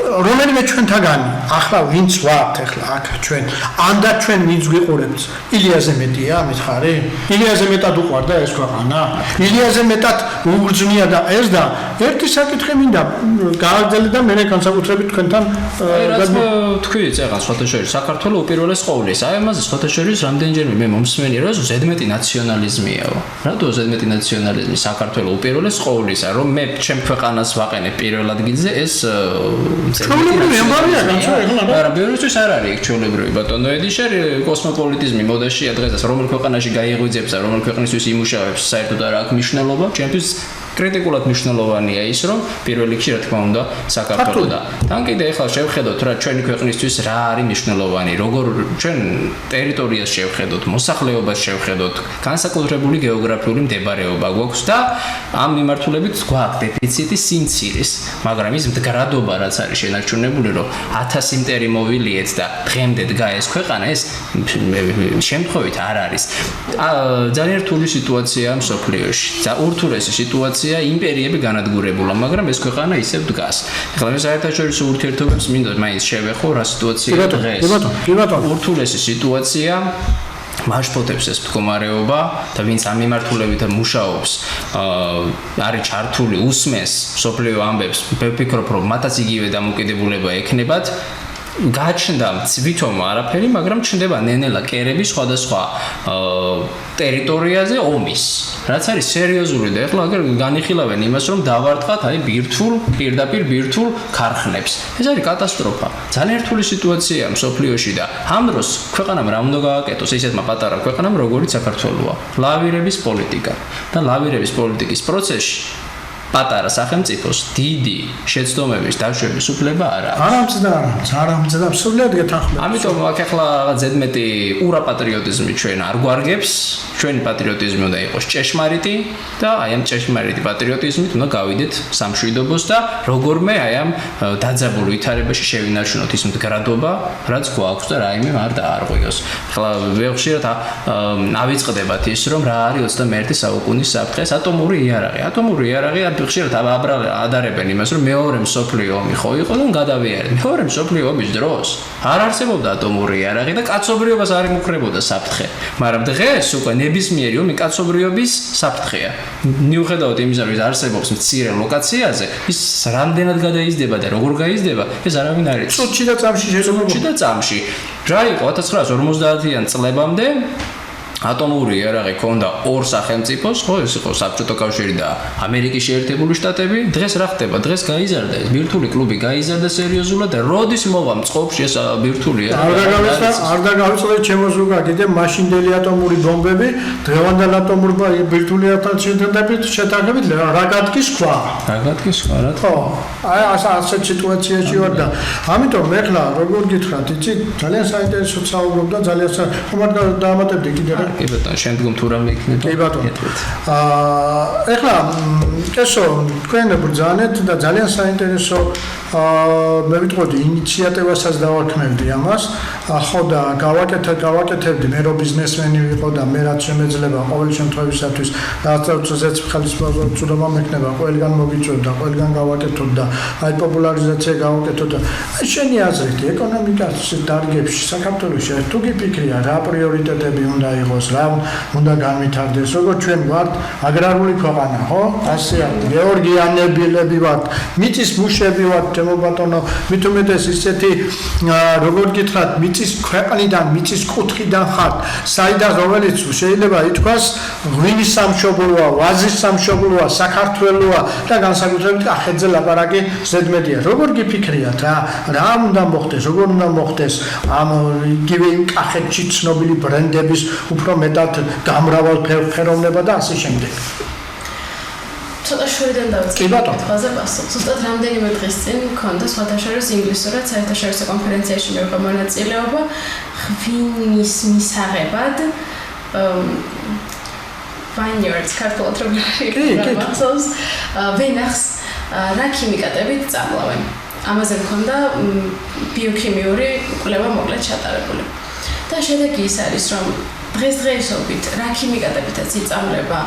რომელიმე ჩვენთაგანი ახლა ვინც ვართ ახლა აქ ჩვენ ანდა ჩვენ ვინც გვიყურებთ ილიაზე მეტია მითხარი ილიაზე მეტად უყვარდა ეს ქვეყანა ილიაზე მეტად უგრძნია და ეს და ერთი საკითხი მინდა გააგრძელე და მე განსაკუთრებით თქვენთან თქვი წეგან სხვათაშორის საქართველოს უპირველეს ყოვლისა აი ამაზე სხვათაშორის რამდენჯერმე მე მომსმენია რომ ზედმეტი ნაციონალიზმიაო რატო ზედმეტი ნაციონალიზმი საქართველოს უპირველეს ყოვლისა რომ მე ჩემ ქვეყანას ვაყენებ პირველ ადგილზე ეს ჩვეულებრივი ამბავია განსაკუთრებით არა ბიუროსთვის არ არის ჩვეულებრივი ბატონო ედიშერ კოსმოპოლიტიზმი მოდაშია დღესაც რომელ ქვეყანაში გაიღვიძებს და რომელ ქვეყნისთვის იმუშავებს საერთოდ არ აქვს მნიშვნელობა ჩემთვის კრიტიკულად მნიშვნელოვანია ის რომ პირველ რიგში რა თქმა უნდა საქართველოს და თან კიდე ახლა შევხედოთ რა ჩვენი ქვეყნისთვის რა არის მნიშვნელოვანი როგორ ჩვენ ტერიტორიას შევხედოთ მოსახლეობას შევხედოთ განსაკუთრებული გეოგრაფიული მდებარეობა გვაქვს და ამ მიმართულებით გვაქვს დეფიციტი სიმცირის მაგრამ ის მდგრადობა რაც არის შენარჩუნებული, რომ 1000 იმპერი მოვილიეთ და დღემდე დგა ეს ქვეყანა, ეს შემთხვევით არ არის. ძალიან რთული სიტუაციაა მსოფლიოში. ურთულესი სიტუაცია, იმპერიები განადგურებულა, მაგრამ ეს ქვეყანა ისევ დგას. ეხლა მე საერთაშორისო ურთიერთობებს მინდა მაინც შევეხო რა სიტუაციაა დღეს. კი ბატონო. ურთულესი სიტუაცია მაშფოთებს ეს მდგომარეობა და ვინც ამ მიმართულებით მუშაობს, არის ჩართული, უსმენს სოფლიო ამბებს, ვფიქრობ, რომ მათაც იგივე დამოკიდებულება ექნებათ. გაჩნდა თვითონ არაფერი, მაგრამ ჩნდება ნენელა კერები სხვადასხვა ტერიტორიაზე ომის. რაც არის სერიოზული და ეხლა აგერ განიხილავენ იმას, რომ დავარტყათ პირდაპირ ბირთვულ ქარხნებს. ეს არის კატასტროფა. ძალიან რთული სიტუაციაა მსოფლიოში და ამ დროს ქვეყანამ რა უნდა გააკეთოს ისეთმა პატარა ქვეყანამ, როგორიც საქართველოა. ლავირების პოლიტიკა და ლავირების პოლიტიკის პროცესში პატარა სახელმწიფოს დიდი შეცდომების დაშვების უფლება არ აქვს. არამცდა სულიად გეთანხმებით. ამიტომ აქ ახლა რაღაც ზედმეტი ურაპატრიოტიზმი ჩვენ არ გვარგებს. ჩვენი პატრიოტიზმი უნდა იყოს ჭეშმარიტი და აი ამ ჭეშმარიტი პატრიოტიზმით უნდა გავიდეთ სამშვიდობოს და როგორმე აი ამ დაძაბულ ვითარებაში შევინარჩუნოთ ის მდგრადობა, რაც გვაქვს და რაიმე არ დაარღვიოს. ახლა ხშირად ავიწყდებათ ის, რომ რა არის 21 საუკუნის საფრთხეს ატომური იარაღი. ატომური იარაღი ხშირად ადარებენ იმას, რომ მეორე მსოფლიო ომი ხო იყო და გადავიარეთ. მეორე მსოფლიო ომის დროს არ არსებობდა ატომური იარაღი და კაცობრიობას არ იმუქრებოდა საფრთხე. მაგრამ დღეს უკვე ნებისმიერი ომი კაცობრიობის საფრთხეა. მიუხედავად იმისა, რომ არსებობს მცირე ლოკაციაზე, ის რამდენად გადაიზრდება და როგორ გაიზრდება, ეს არავინ არ იცის. წუთში და წამში შეიძლება. წუთში და წამში. რა იყო 1950-იან წლებამდე ატომური იარაღი ქონდა ორ სახელმწიფოს, ხო, ეს იყო საბჭოთა კავშირი და ამერიკის შეერთებული შტატები. დღეს რა ხდება? დღეს გაიზარდა ეს ბირთვული კლუბი, გაიზარდა სერიოზულად და როდის მოვა მწყობში ეს ბირთვული იარაღი? არ დაგავიწყდეთ ჩემო ზოგადად მაშინდელი ატომური ბომბები, დღევანდელ ატომურ ბირთვული შეთანხმებით რა გატკის ქვა? რა გატკის ქვა რა? ხო, აი ასეთ სიტუაციაში ვარ და ამიტომ ეხლა როგორ გითხრათ, იცი, ძალიან საინტერესო საუბრობ და ძალიან ხომარ დაამატებდი კიდე რა. კი ბატონო, შემდგომ თუ რამე იქნება. კი ბატონო. ეხლა ესო თქვენ ბრძანეთ და ძალიან საინტერესო მე ვიტყოდი ინიციატივასაც დავარქმევდი ამას. ხო და გავაკეთებდი მე რო ბიზნესმენი ვიყო და მე რაც შემეძლება ყოველ შემთხვევისათვის რაღაცებზეც ხელისუფლება მექნება, ყველგან მოგიწევ და ყველგან გავაკეთოთ და აი პოპულარიზაცია გავაკეთოთ და აი შენი აზრით ეკონომიკის დარგებში საქართველოში თუ გიფიქრია რა პრიორიტეტები უნდა იყოს, რა უნდა განვითარდეს, როგორც ჩვენ ვართ აგრარული ქვეყანა, ხო? ასე არის. გეორგიანები ვართ, მიწის მუშები ვართ, ჩემო ბატონო, მით უმეტეს ისეთი როგორ გითხრათ, მიწის ქვეყნიდან, მიწის კუთხიდან ხართ, საიდან რომელიც შეიძლება ითქვას ღვინის სამშობლოა, ვაზის სამშობლოა, საქართველოა და განსაკუთრებით კახეთზე ლაპარაკი ზედმეტია. როგორ გიფიქრიათ რა უნდა მოხდეს, როგორ უნდა მოხდეს ამ იგივე იმ კახეთში ცნობილი ბრენდების უფრო მეტად გამრავალ ფეროვნება და ასე შემდეგ. ცოტა შორიდან დავიწყე. კი ბატონო. ფაზა პასუხ. ზუსტად რამდენიმე დღის წინ მქონდა საერთაშორისო ინგლისურად საერთაშორისო კონფერენციაში მივიღო მონაწილეობა ღვინის მისაღებად vineyards ქართულად რომ მახსოვს ვენახს რა ქიმიკატებით წამლავენ. ამაზე მქონდა ბიოქიმიური კვლევა მოკლედ ჩატარებული. და შედეგი ის არის, რომ დღესდღეობით რა ქიმიკატებითაც იწამლება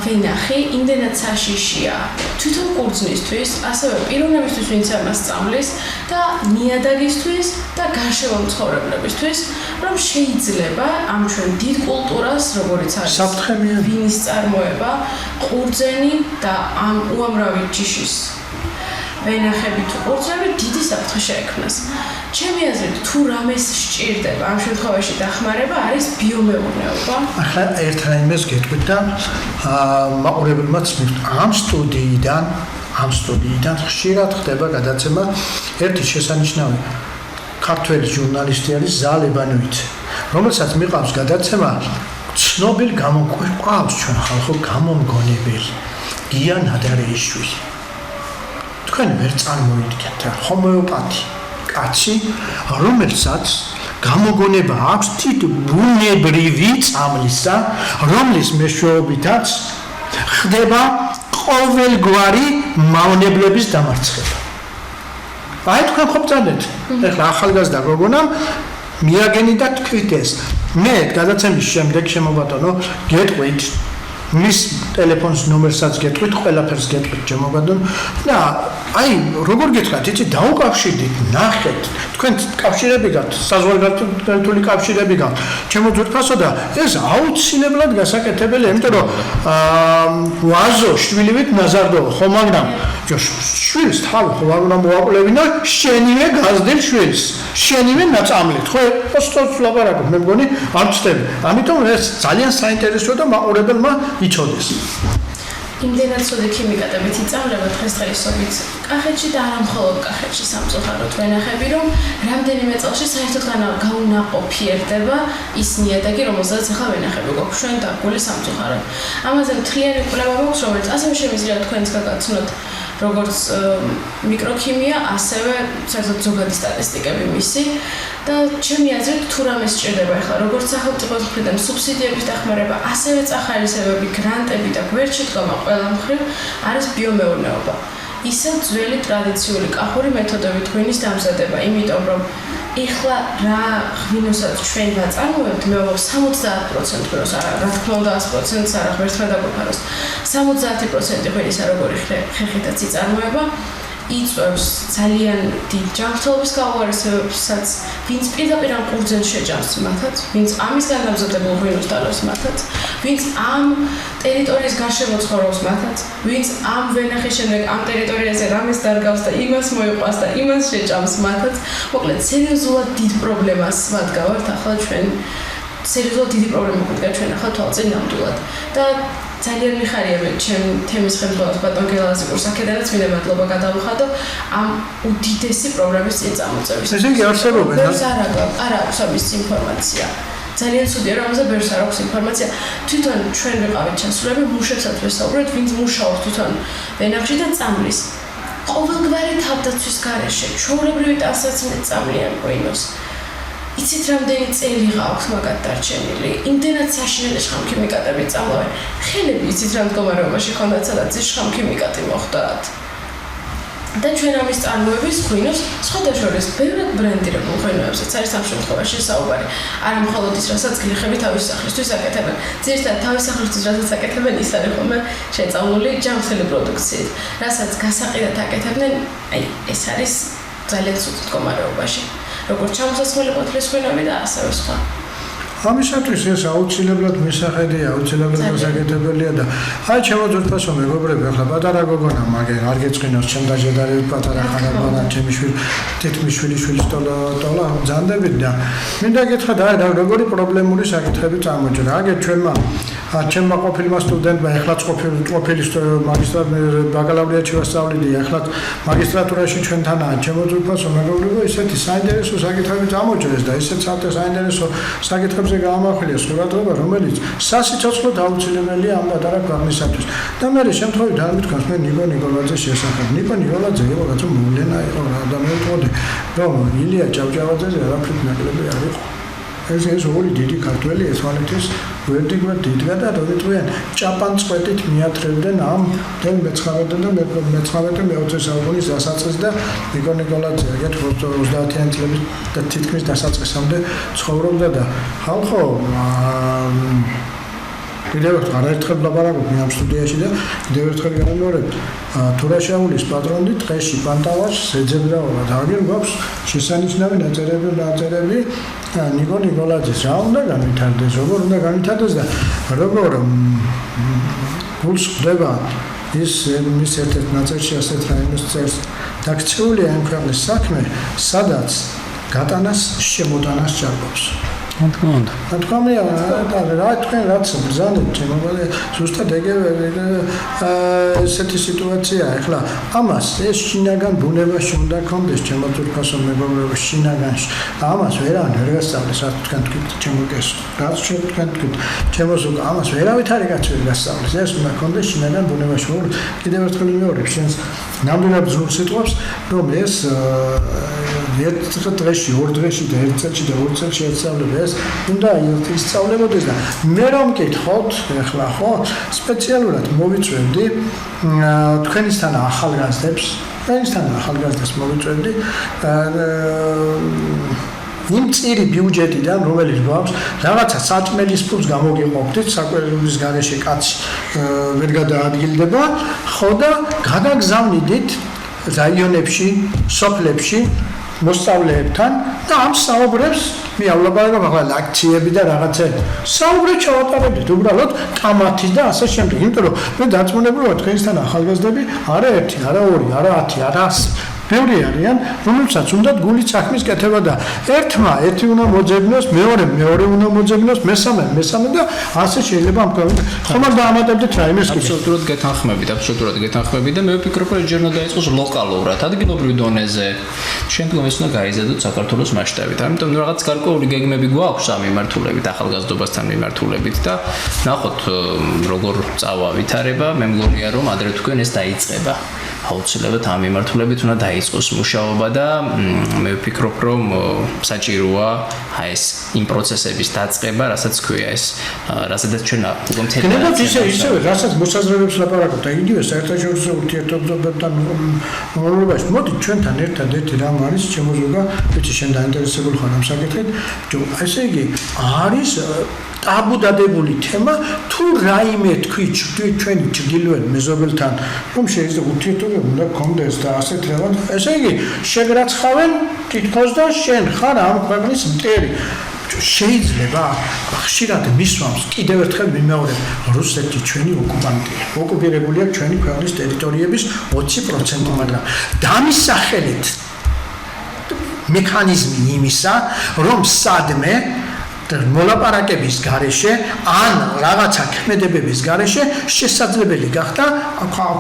ვენახი იმდენად საშიშია თვითონ ყურძნისთვის, ასევე პიროვნებისთვის, ვინც ამას სწამლის და ნიადაგისთვის და გარშემო მცხოვრებლებისთვის, რომ შეიძლება ამ ჩვენ დიდ კულტურას, როგორიც არის ვინის წარმოება, ყურძენი და ამ უამრავი ჯიშის ვენახებით ყურძნები დიდი საფრთხე შეექმნას. ჩემი აზრით, თუ რამეს სჭირდება ამ შემთხვევაში დახმარება არის ბიომეურნეობა. ახლა ერთ რაიმეს გეტყვით და მაყურებელმაც ამ სტუდიიდან ხშირად ხდება გადაცემა ერთი შესანიშნავი ქართველი ჟურნალისტი არის ზალ ებანოვიჩი, რომელსაც მიყავს გადაცემა ცნობილ გამოყვავს ჩვენ ხალხო გამომგონებელი გიან ადარეიშვილი. თქვენ ვერ წარმოიდგენთ რა ჰომეოპათი კაცი, რომელსაც გამოგონება აქვს თვით ბუნებრივი წამლისა, რომლის მეშვეობითაც ხდება ყოველგვარი მავნებლების დამარცხება. აი თქვენ ხომ წადეთ ეხლა ახალგაზრდა გოგონამ მიაგენი და თქვით ეს მე გადაცემის შემდეგ შემოვატანო გეტყვით მის ტელეფონის ნომერსაც გეტყვით ყველაფერს გეტყვით შემოვატანო და აი როგორ გითხრათ იცი დაუკავშირდით ნახეთ თქვენ კავშირები გაქვთ საზღვარგარეთული კავშირები გაქვთ ჩემო ძვირფასო და ეს აუცილებლად გასაკეთებელია იმიტომ რომ ვაზო შვილივით ნაზარდო ხო მაგრამ შვილს თავი ხო არ უნდა მოაკვლევინო შენივე გაზრდილ შვილს შენივე ნაწამლით ხო პოსტოს ლაპარაკობ მე მგონი არ ვწდები ამიტომ ეს ძალიან საინტერესოა და მაყურებელმა იცოდეს იმდენად ცუდი ქიმიკატებით იწამლება დღესდღეობით კახეთში და არა მხოლოდ კახეთში სამწუხაროდ ვენახები რომ რამდენიმე წელში საერთოდ გაუნაყოფიერდება ის ნიადაგი რომელსაც ახლა ვენახები გვაქვს ჩვენ დაგული სამწუხაროდ ამაზე მთლიანი კვლევა მაქვს რომელიც ასევე შემიძლია თქვენს გაგაცნოთ როგორც მიკროქიმია ასევე საერთოდ ზოგადი სტატისტიკები მისი და ჩემი აზრით თუ რამე სჭირდება ახლა როგორც სახელმწიფოს მხრიდან სუბსიდიების დახმარება ასევე წახალისებები გრანტები და გვერდში დგომა ყველა მხრივ არის ბიომეურნეობა ისევ ძველი ტრადიციული კახური მეთოდებით ღვინის დამზადება იმიტომ რომ ეხლა რა ღვინოსაც ჩვენ ვაწარმოებთ მე ვამბობ 70% ღვინოს არა რა თქმა უნდა 100%-ს არა ღმერთმა დაგვიფაროს 70% ღვინისა როგორი ხეხითაც იწარმოება იწვევს ძალიან დიდ ჯანმრთელობის გაუარესებასაც, ვინც პირდაპირ ამ ყურძენს შეჭამს მათაც, ვინც ამისგან დამზადებულ ღვინოს დალევს მათაც, ვინც ამ ტერიტორიის გარშემო ცხოვრობს მათაც, ვინც ამ ვენახის შემდეგ ამ ტერიტორიაზე რამეს დარგავს და იმას მოიყვას და იმას შეჭამს მათაც. მოკლედ, სერიოზულად დიდ პრობლემას ვადგავართ ახლა ჩვენ. სერიოზულად დიდი პრობლემა გვიდგა ჩვენ ახლა თვალწინ ნამდვილად. და ძალიან მიხარია მე ჩემ თემის ხელმძღვანელს ბატონ გელაზიკურს აქედანაც მინდა მადლობა გადავუხადო ამ უდიდესი პრობლემის წინ წამოწევის. ესე იგი არსებობენ არ აქვს ამის ინფორმაცია. ძალიან ცუდია რომ ამაზე ბევრს არ აქვს ინფორმაცია. თვითონ ჩვენ ვიყავით ჩასულები მუშებსაც ვესაუბრეთ, ვინც მუშაობს თვითონ ვენახში და წამლის. ყოველგვარი თავდაცვის გარეშე ჩვეულებრივი ტანსაცმელი წამლიან ღვინოს. იცით რამდენი წელი გააქვს მაგათ დარჩენილი. იმდენად საშინელი შხამქიმიკატები წამლავენ. ხელები იცით რა მდგომარეობაში ხონდათ სადაც შხამქიმიკატი მოხდათ. და ჩვენ ამის წარმოების ღვინოს სხვადასხვა ბევრად ბრენდირებულ ღვინოებსაც არის ამ შემთხვევაში საუბარი. არა მხოლოდ ის, რასაც გლეხები თავის სახლისთვის აკეთებენ. ძირითადად თავის სახლისთვის რასაც აკეთებენ, ის არის ხოლმე შეწამლული ჯანმრთელი პროდუქციით. რასაც გასაყიდად აკეთებდნენ, აი ეს არის ძალიან ცუდ მდგომარეობაში. როგორც ჩამოსასხმელი ყოფილის ღვინოები და ასევე სხვა. ამისათვის ეს აუცილებლად მისახედია, აუცილებლად გასაკეთებელია და აი ჩემო ძვირფასო მეგობრები, ახლა პატარა გოგონა მაგე არ გეწყინოს ჩემ დაჟედარებით პატარა ხანაგონა ჩემი შვილი თითქმის შვილის ტოლა მძანდებით და მინდა გითხრათ აი როგორი პრობლემური საკითხები წამოჭრა. აგერ ჩემმა ყოფილმა სტუდენტმა ეხლაც ყოფილი ბაკალავრიატში ვასწავლიდი, ეხლაც მაგისტრატურაში ჩვენთანაა. ჩემო ძვირფასო მეგობრებო, ისეთი საინტერესო საკითხები წამოჭრეს და ისეთ საინტერესო საკითხებზე გაამახვილია სურათობა, რომელიც სასიცოცხლოდ აუცილებელია ამ პატარა ქვეყნისათვის. და მე შემთხვევით არ მithქვას მე ნიკო ნიკოლაძის შესახებ. ნიკო ნიკოლაძე იყო რაღაცა მოვლენა იყო რა და მე ვთქვი, რომ ილია ჭავჭავაძეზე არაფრით ნაკლები არ იყო. ეს ორი დიდი ქართველი ერთმანეთის გვერდიგვერდ დიდგა და როდესაც ჭაპანწყვეტით მიათრევდნენ ამ მე-19 და მე-20 საუკუნის დასაწყისს და ნიკო ნიკოლაძე ეგეთ 30-იან წლების და თითქმის დასაწყისამდე ცხოვრობდა და ხალხო კიდევ არაერთხელ ლაპარაკობ ამ სტუდიაში და კიდევ ერთხელ გამიმეორებ თურაშაულის პატრონი დღეში პანტავას ეძებნაობა და აგერ გვაქვს შესანიშნავი ნაწერები ნიკო ნიკოლაძის რა უნდა განვითარდეს, როგორ უნდა განვითარდეს და როგორ გულს ხვდება ის მის ერთ-ერთ ნაწერში ასეთ რაიმეს წერს დაქცეულია ამ ქვეყნის საქმე, სადაც გატანას შემოტანას ჭარბობს. თქვენია რა თქვენ რაც ბრძანეთ შემოგვალე ზუსტად ესეთი სიტუაცია ახლა ამას ეს შინაგან ბუნებაში უნდა კონდეს ჩემოწურფასო მეგობრებო შინაგანში ამას ვერან ვერ გასწავლეს რაც თქვენ თქვით ჩემოგეს რაც თქვენ თქვით ჩემოს უკვე ამას ვერავით არის კაც ვერ გასწავლეს ეს უნდა კონდეს შინაგან ბუნებაში კიდევ ერთხელ მეორე შენს ნამდვილად ზრუნ სიტყვებს რომ ეს ერთ დღეში, ორ დღეში და ერთ წელში და ორ წელში ესწავლები ეს უნდა ისწავლებოდეს და მე რომ მკითხოთ ეხლა ხო სპეციალურად მოვიწვევდი თქვენისთან ახალგაზრდებს მოვიწვევდი იმ წირი ბიუჯეტიდან რომელიც გვაქვს რაღაცა საჭმელის ფულს გამოგიყოფდით საკვირველის გარეშე კაცი ვერ გადაადგილდება ხო და გადაგზავნიდით რაიონებში, სოფლებში მოსწავლეებთან და ამ საუბრებს მე ავლაპარაკობ ახლა ლაქციები და რაღაცები. საუბრებს ჩავატარებდით უბრალოდ კამათის და ასე შემდეგ. იმიტომ რომ მე დარწმუნებული ვარ თქვენისთან ახალგაზრდები არა ერთი, არა ორი, არა 10, არა 100 ბევრი არიან, რომელსაც უნდა გულით საქმის კეთება და ერთი უნდა მოძებნოს, მეორე უნდა მოძებნოს, მესამე და ასე შეიძლება ამ კავშირით. ხომ არ დაამატებდით რაიმეს კიდე. აბსოლუტურად გეთანხმებით და მე ვფიქრობ, რომ ჯერ უნდა დაიწყოს ლოკალურად, ადგილობრივ დონეზე. შემდგომ ეს უნდა გაიზარდოს საქართველოს მასშტაბით. ამიტომ რაღაც გარკვეული გეგმები გვაქვს ამ მიმართულებით, ახალგაზრდობასთან მიმართულებით და ნახოთ როგორ წავა ვითარება. მე მგონია რომ ადრე თქვენ ეს დაიწყება. აუცილებლად ამ მიმართულებით უნდა დაიწყოს მუშაობა და მე ვფიქრობ, რომ საჭიროა ეს იმ პროცესების დაწყება, რასაც ქვია ეს, რასაც ჩვენ უკვე მთელი ისევე, რასაც მოსაზრებებს ლაპარაკობთ, იგივე საერთაშორისო ურთიერთობებთან მომავალში. მოდი ჩვენთან ერთადერთი რამ არის ჩემო ზოგა, ვიცი შენ დაინტერესებული ხარ ამ საკითხით. ესე იგი, არის ტაბუდადებული თემა თუ რაიმე თქვი ჩვენი ჩრდილოეთ მეზობელთან რომ შეიძლება ურთიერთობები უნდა გქონდეს და ასეთ რაღაც ესე იგი შეგრაცხავენ თითქოს და შენ ხარ ამ ქვეყნის მტერი შეიძლება ხშირად მისვამს კიდევ ერთხელ მიმეორებ რუსეთი ჩვენი ოკუპანტია ოკუპირებულია ჩვენი ქვეყნის ტერიტორიების 20% მაგრამ დამისახელეთ მექანიზმი იმისა რომ სადმე მოლაპარაკების გარეშე ან რაღაცა ქმედებების გარეშე შესაძლებელი გახდა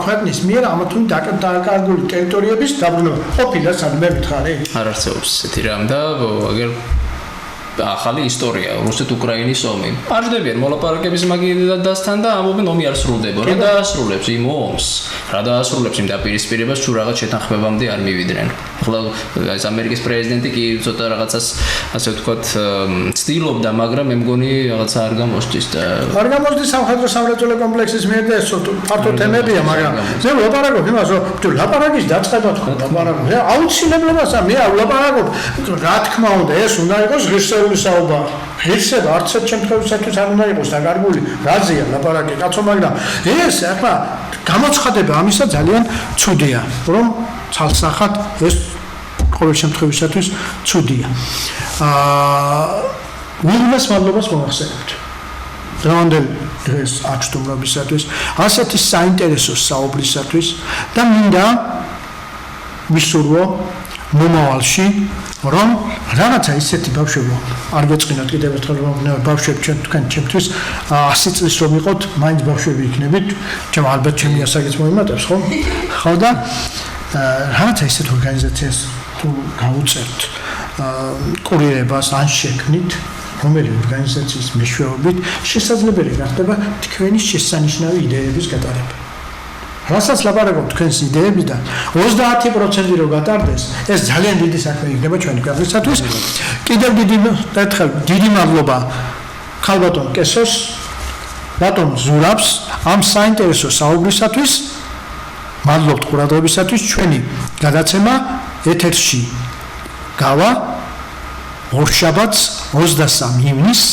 ქვეყნის მიერ ამა თუ დაკარგული ტერიტორიების დაბრუნება. ყოფილა სადმე მითხარი? არ არსებობს ესეთი რამ და აგერ ახალი ისტორია რუსეთ-უკრაინის ომი. არ ჯდებიან მოლაპარაკების მაგიდასთან და ამობენ ომი არ სრულდება. რა დაასრულებს იმ ომს? რა დაასრულებს იმ დაპირისპირებას თუ რაღაც შეთანხმებამდე არ მივიდნენ. ახლა ეს ამერიკის პრეზიდენტი კი ცოტა რაღაცას ასე ვთქვათ ცდილობდა, მაგრამ მე მგონი რაღაცა არ გამოსდის და არ გამოსდის სამხედრო სამრეწველო კომპლექსის მიერ და ეს ფართო თემებია, მაგრამ მე ვლაპარაკობ იმას, რომ ლაპარაკის დაწყება თქო ლაპარაკობ. აუცილებლობასა მე ვლაპარაკობ, რა თქმა უნდა, ეს უნდა იყოს ღირსეული საუბარი. ღირსება არც ერთ შემთხვევაში არ უნდა იყოს დაკარგული. რაზეა ლაპარაკი, კაცო, მაგრამ ეს ახლა გამოცხადება ამისა ძალიან ცუდია, რომ ცალსახად ეს ყოველ შემთხვევაში ცუდია. ვილმას მადლობას მომახსენებთ. დღევანდელ დღეს აჩვენებისათვის, ასეთი საინტერესო საუბრისათვის და მინდა ვისურვო მომავალში რომ რაღაცა ისეთი ბავშვებო არ გეწყინოთ კიდევ ერთხელ რომ ბავშვები თქვენ ჩემთვის 100 წლის რომ იყოთ მაინც ბავშვები იქნებით ჩემ ალბათ ჩემი ასაკიც მოიმატებს ხო? ხო და რაღაცა ისეთ ორგანიზაციას თუ გაუწერთ კურირებას ან შექმნით რომელი ორგანიზაციის მეშვეობით შესაძლებელი გახდება თქვენი შესანიშნავი იდეების გატარება. რასაც ლაპარაკობ თქვენს იდეებიდან 30% რო გატარდეს, ეს ძალიან დიდი საქმე იქნება ჩვენი ქვეყნისათვის. კიდევ დიდი მადლობა ქალბატონ კესოს, ბატონ ზურაბს ამ საინტერესო საუბრისათვის. მადლობთ ყურადღებისათვის. ჩვენი გადაცემა ეთერში გავა ორშაბათს 23 ივნისს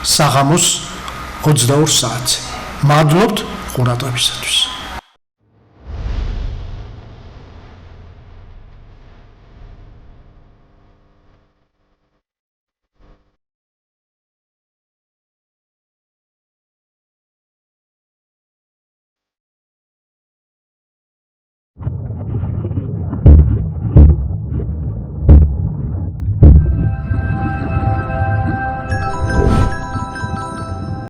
საღამოს 22 საათზე. მადლობთ ყურადღებისათვის.